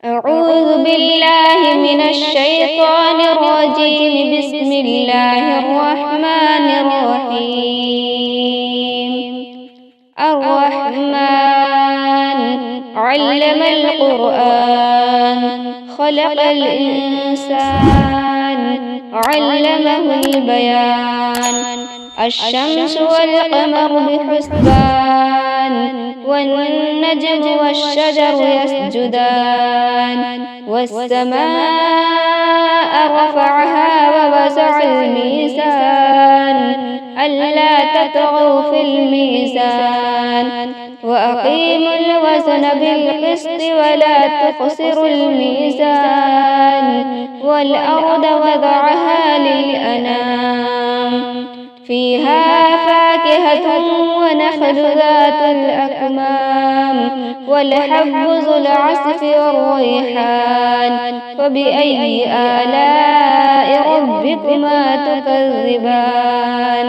أعوذ بالله من الشيطان الرجيم. بسم الله الرحمن الرحيم. الرحمن علم القرآن، خلق الإنسان، علمه البيان. الشمس والقمر بحسبان، والنجم والشجر يسجدان. والسماء رفعها ووضع الميزان، ألا تطغوا في الميزان. وأقيموا الوزن بالقسط ولا تخسروا الميزان. والأرض وضعها للأنام، فيها فاكهة ونخل ذات الأكمام، والحب ذو العصف والريحان. فبأي آلاء ربكما تكذبان؟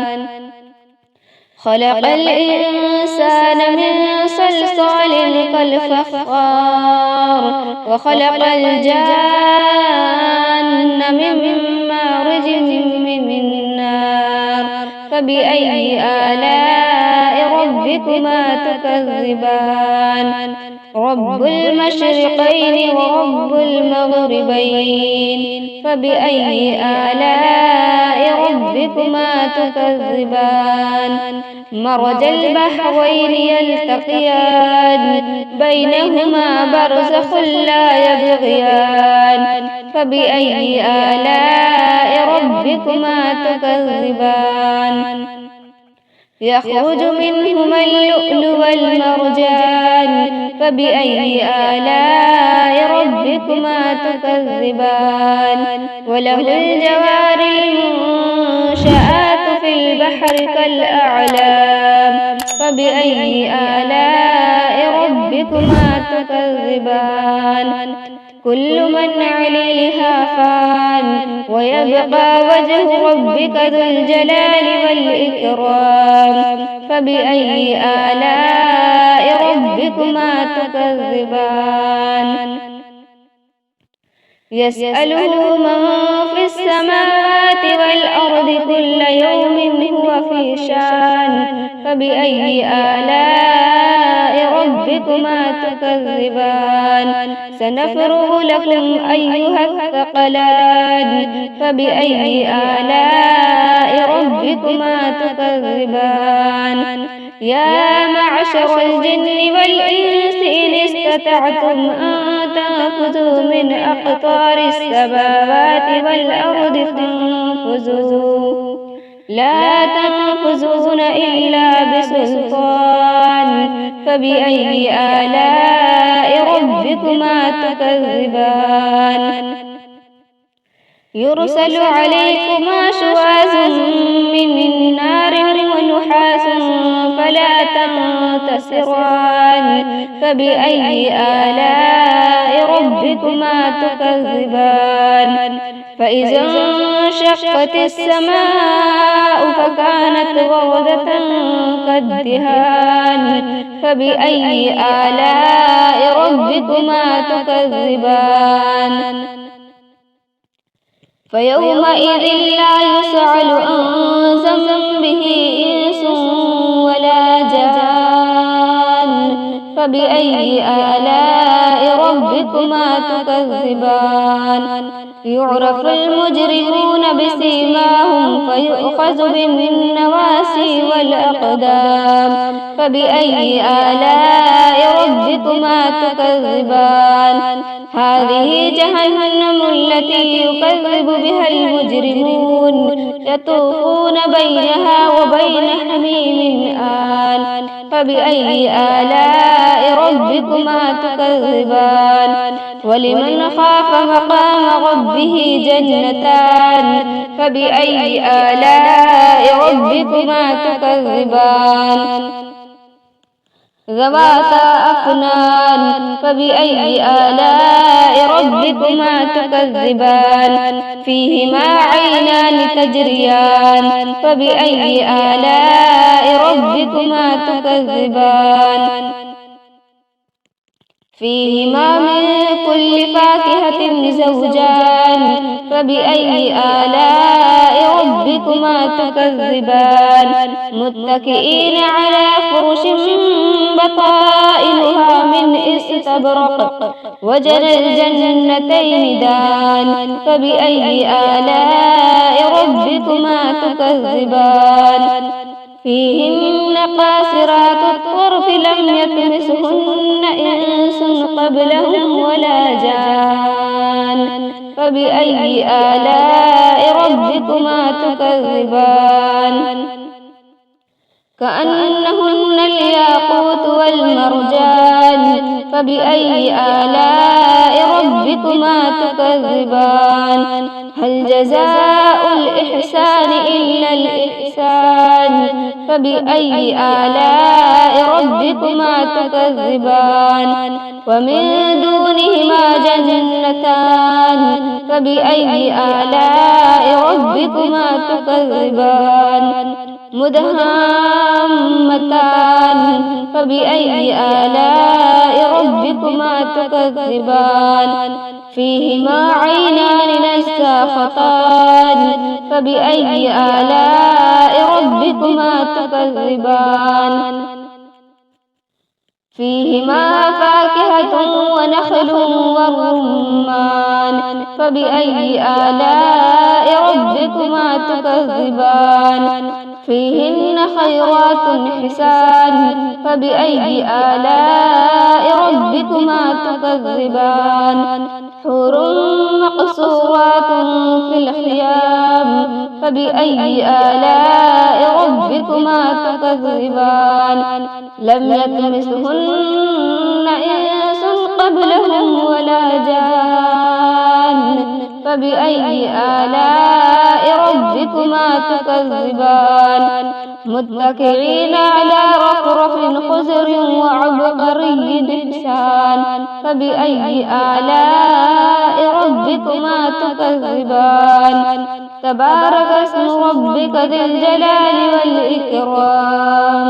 خلق الإنسان من صلصال كالفخار، وخلق الجان من مارج من نار. فبأي آلاء ربكما تكذبان؟ رب المشرقين ورب المغربين. فبأي آلاء ربكما تكذبان؟ مرج البحرين يلتقيان، بينهما برزخ لا يبغيان. فبأي آلاء ربكما تكذبان؟ يخرج منهما اللؤلؤ والمرجان. فبأي آلاء ربكما تكذبان؟ وله الجوار المنشآت في البحر كالأعلام. فبأي آلاء ربكما تكذبان؟ كل من عليها فان، ويبقى وجه ربك ذو الجلال والإكرام. فبأي آلاء ربكما تكذبان؟ يسأله من في السماوات والأرض كل يوم هو في شان. فبأي آلاء ربكما تكذبان؟ سنفرغ لكم أيها الثقلان. فبأي آلاء ربكما تكذبان؟ يا معشر الجن والإنس إن استطعتم أن تنفذوا من أقطار السماوات والأرض فانفذوا، لا تنفذون إلا بسلطان. فبأي آلاء ربكما تكذبان؟ يرسل عليكما شواظ من نار ونحاس فلا تنتصران. فبأي آلاء ربكما تكذبان؟ فإذا انشقت السماء فكانت وردة كالدهان. فبأي آلاء ربكما تكذبان؟ فيومئذ لا يسأل عن ذنبه إنس ولا جان. فبأي آلاء ربكما تكذبان؟ يعرف المجرمون بسيماهم فيؤخذ بالنواسي والأقدام. فبأي آلاء ربكما تكذبان؟ هذه جهنم التي يكذب بها المجرمون، يطوفون بينها وبين حميم آن. فبأي آلاء ربكما تكذبان؟ ولمن خاف مقام ربه جنتان. فبأي آلاء ربكما تكذبان؟ ذواتا أفنان. فبأي آلاء ربكما تكذبان؟ فيهما عينان تجريان. فبأي آلاء ربكما تكذبان؟ فيهما من كل فاكهة زوجان فبأي آلاء ربكما تكذبان متكئين على فرش بطائنها من استبرق وجنى الجنتين دان فبأي آلاء ربكما تكذبان فيهن قاصرات الطرف لم يطمسهن إنس قبلهم ولا جان فبأي آلاء ربكما تكذبان كأنهن الياقوت والمرجان فبأي آلاء ربكما تكذبان هل جزاء الإحسان إلا الإحسان فبأي آلاء ربكما تكذبان ومن دونهما جنتان فبأي آلاء ربكما تكذبان مدهامتان فبأي آلاء ربكما تكذبان فيهما عينان نساختان فبأي آلاء ربكما تكذبان فيهما فاكهة ونخل ورمان فبأي آلاء ربكما تكذبان فيهن خيرات حسان فبأي آلاء ربكما تكذبان حور مقصورات في الخيام فبأي آلاء ربكما تكذبان لم يطمسهن إنس قبلهم ولا جان فبأي آلاء ربكما تكذبان متكئين على رفرف خضر وعبقري حسان فبأي آلاء ربكما تكذبان تبارك اسم ربك ذي الجلال والإكرام.